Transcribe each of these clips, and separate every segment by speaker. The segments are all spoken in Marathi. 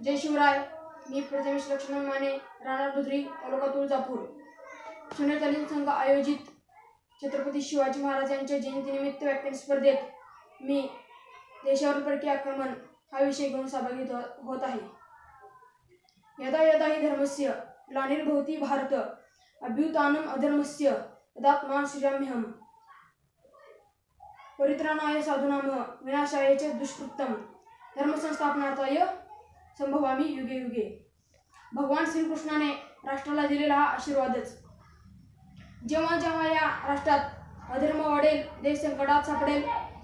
Speaker 1: जय शिवराय. मी प्रथमेश लक्ष्मण माने, राहणार बुद्री, तालुका तुळजापूर. शून्यतालीम संघ आयोजित छत्रपती शिवाजी महाराजांच्या जयंतीनिमित्त व्याख्यान स्पर्धेत मी देशावर परकीय आक्रमण हा विषय घेऊन सहभागी होत आहे. यदा यदा हि धर्मस्य ग्लानिर्भवति भारत अभ्युत्थानम् अधर्मस्य तदात्मानं सृजाम्यहम्. परित्राणाय साधूनां विनाशाय च दुष्कृतम् धर्मसंस्थापनार्थाय संभवामि युगे युगे. भगवान श्रीकृष्णाने राष्ट्राला दिलेला हा आशीर्वादच. जेव्हा जेव्हा या राष्ट्रात अधर्म वाढेल, देश संकटात सापडेल,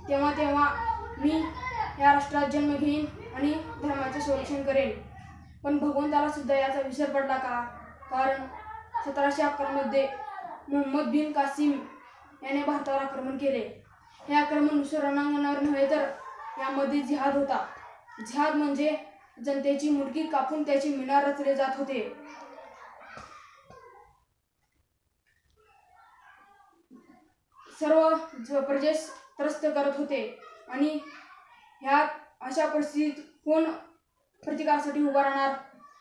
Speaker 1: तेव्हा तेव्हा मी या राष्ट्रात जन्म घेईन आणि धर्माचे संरक्षण करेन. पण भगवंताला सुद्धा याचा विसर पडला का? कारण 1711 मध्ये मोहम्मद बिन कासिम याने भारतावर आक्रमण केले. हे आक्रमण नुसतं रणांगणावर नव्हे तर यामध्ये जिहाद होता. जिहाद म्हणजे जनतेची मुंडकी कापून त्याची मिनार रचले जात होते. सर्व प्रजेस त्रस्त करत होते आणि ह्या अशा परिस्थितीत कोण प्रतिकारासाठी उभा राहणार?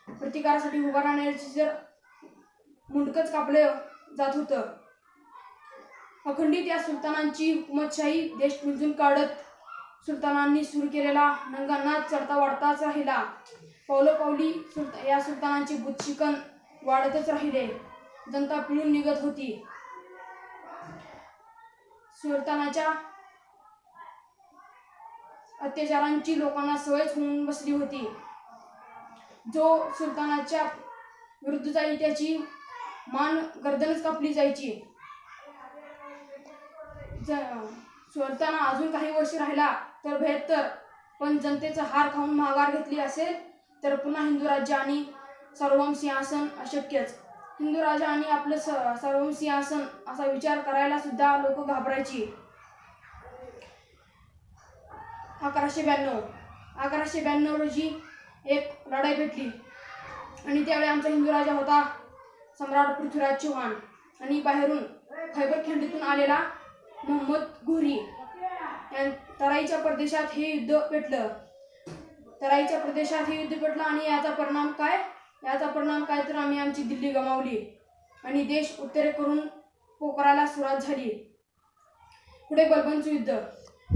Speaker 1: प्रतिकारासाठी उभा राहण्याची जर मुंडकच कापलं जात होतं. अखंडित या सुलतानांची हुकुमतशाही देश पिंजून काढत सुलतानांनी सुरू केलेला नंगानाच चढता वाढताच राहिला. पावलोपावली या सुलतानांचे बुतशिकन वाढतच राहिले. जनता पिळून निघत होती. सुलतानाच्या अत्याचारांची लोकांना सवयच होऊन बसली होती. जो सुलतानाच्या विरुद्ध जाई त्याची गर्दनच कापली जायची. सुलताना अजून काही वर्ष राहिला तर बेहत्तर, पण जनतेचा हार खाऊन माघार घेतली असेल तर पुन्हा हिंदू राज्य आणि सार्वभौम सिंहासन अशक्यच. हिंदू राजा आणि आपलं सार्वभौम सिंहासन असा विचार करायला सुद्धा लोक घाबरायची. 1192 रोजी एक लढाई पेटली आणि त्यावेळी आमचा हिंदू राजा होता सम्राट पृथ्वीराज चौहान आणि बाहेरून खैबर खिंडीतून आलेला मोहम्मद घोरी. तराईच्या प्रदेशात हे युद्ध पेटलं. आणि याचा परिणाम काय तर आम्ही आमची दिल्ली गमावली आणि देश उत्तरेकडून पोखराला सुरुवात झाली. पुढे बलबनचं युद्ध.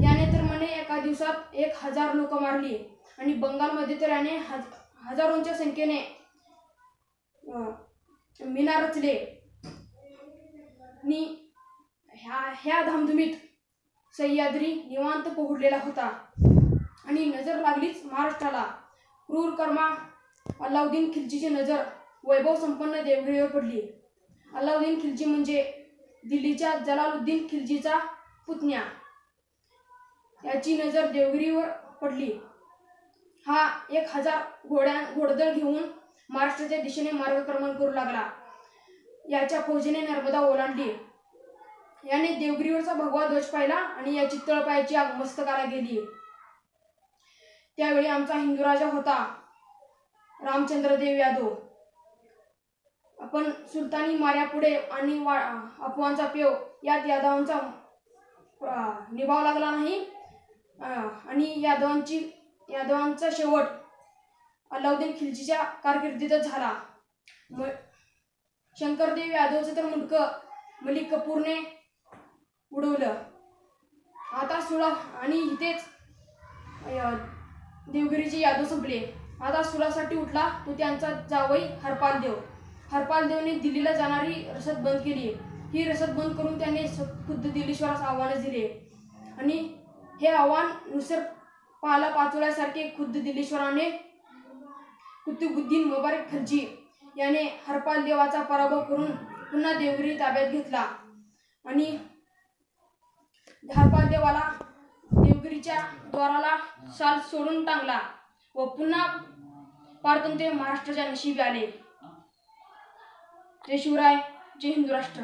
Speaker 1: याने तर म्हणे एका दिवसात 1000 लोक मारली आणि बंगालमध्ये तर याने हजारोंच्या संख्येने मिनार रचले. ह्या धामधुमीत सह्याद्री निवांत पोहडलेला होता आणि नजर लागलीच महाराष्ट्राला. क्रूर कर्मा अल्लाउद्दीन खिलजीची नजर वैभव संपन्न देवगिरीवर पडली. अल्लाउद्दीन खिलजी म्हणजे दिल्लीच्या जलालुद्दीन खिलजीचा पुतण्या. याची नजर देवगिरीवर पडली. हा 1000 घोडदळ घेऊन महाराष्ट्राच्या दिशेने मार्गक्रमण करू लागला. याच्या फौजेने नर्मदा ओलांडली. याने देवगिरीवरचा भगवा ध्वज पाहिला आणि याची तळपायाची आग मस्तकाला गेली. त्यावेळी आमचा हिंदू राजा होता रामचंद्रदेव यादव. पण सुलतानी माऱ्यापुढे आणि अफवांचा पेव यात यादवांचा निभाव लागला नाही आणि यादवांचा शेवट अल्लाउद्दीन खिलजीच्या कारकिर्दीतच झाला. शंकरदेव यादवचं तर मुंडकं मलिक कपूरने उडवलं. आता सुळा आणि इथेच देवगिरीचे यादव संपले. आता सुळासाठी उठला तो त्यांचा जावई हरपालदेवने दिल्लीला जाणारी रसद बंद केली. ही रसद बंद करून त्याने खुद्द दिल्लीश्वरास आव्हान दिले आणि हे आव्हान नुसर पाला पाचोळ्यासारखे खुद्द दिल्लीश्वराने कुतुबुद्दीन मुबारक खिलजी याने हरपालदेवाचा पराभव करून पुन्हा देवगिरी ताब्यात घेतला आणि हरपालदेवाला देवगिरीच्या द्वाराला शाल सोडून टांगला व पुन्हा पारतंत्र्य महाराष्ट्राच्या नशिबी आले. जय शिवराय, जय हिंदू राष्ट्र.